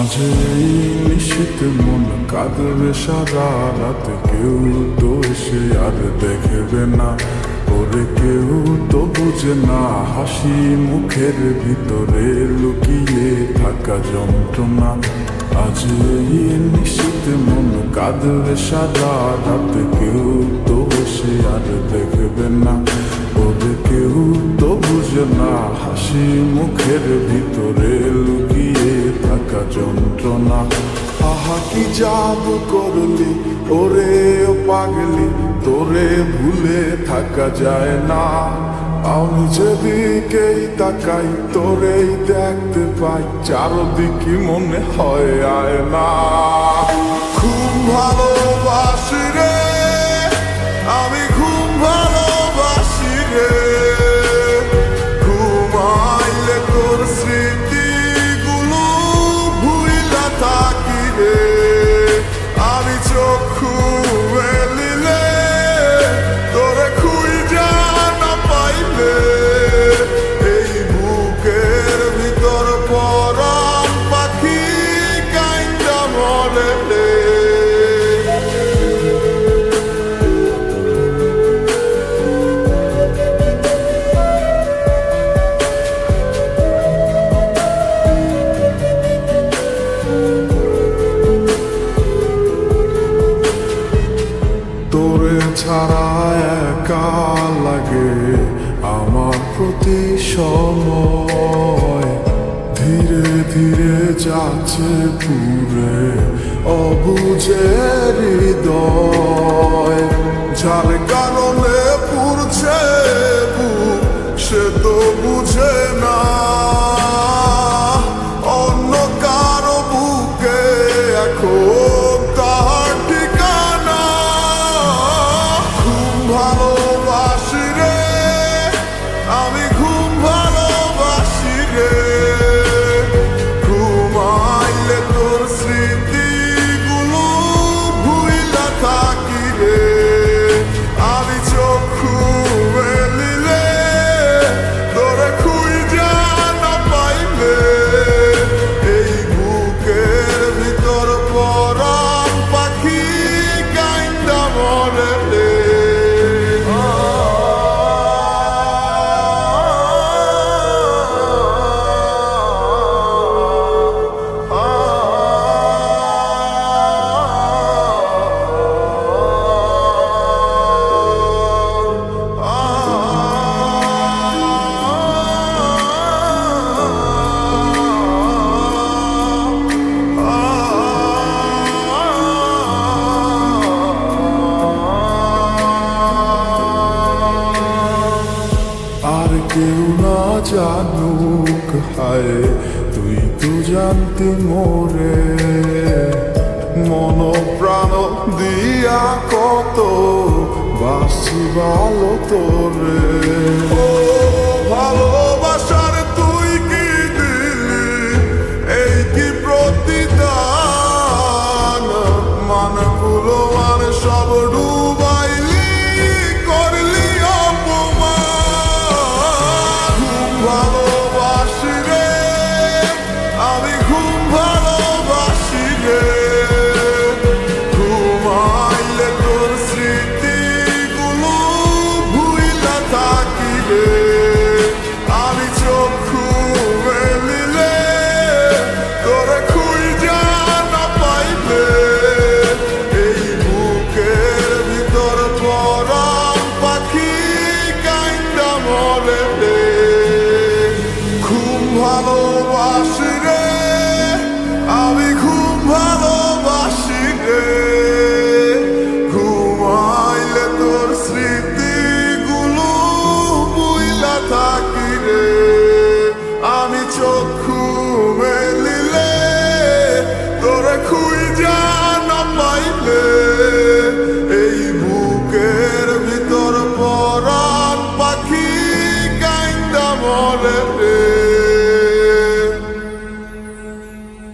আজ এই নিশীথ মন কাঁদবে সারা রাত, কেউ তো এসে আর দেখবে না, ওরে কেউ তো বুঝে না হাসি মুখের ভিতরে লুকিয়ে থাকা যন্ত্রণা। আজ এই নিশীথ মন কাঁদবে সারা রাত, কেউ তো এসে আর দেখবে না, ওরে কেউ তো বুঝে না হাসি মুখের ভিতরে লুকিয়ে থাকা যন্ত্রণা। আহা কি জাদু করলি ওরে ও পাগলি, তোরে ভুলে থাকা যায় না। আমি যেদিকেই তাকাই তোরেই দেখতে পাই, চারদিকে মনে হয় আয় না। খুব ভালোবাসি রে আমি, খুব ভালোবাসি রে, ঘুমাইলে তোর স্মৃতিগুলো ভুইলা থাকি রে। আমি চক্ষু মেলিলে তোরে খুঁজা না পাইলে, এই বুকের ভিতর পরাণ পাখি কাইন্দা মরে রে। তোরে ছাড়া একা লাগে আমার প্রতি সময়, ধীরে ধীরে যাচ্ছে পুরে অবুঝের হৃদয়। যার কারণে পুরছে বুক সে তো বুঝে না, অন্য কারো বুকে এখন তাহার ঠিকানা। খুব ভালোবাসি রে আমি, খুব ভালোবাসি রে, ঘুমাইলে তোর স্মৃতিগুলো ভুইলা থাকি রে। আমি চক্ষু মেলিলে তোরে খুঁজা না পাইলে, এই বুকের ভিতর পরাণ পাখি কাইন্দা মরে রে। আর কেউ না জানুক হায় তুই তো জানতি মোরে, মন প্রাণ দিয়া কত বাসি ভালো তোরে।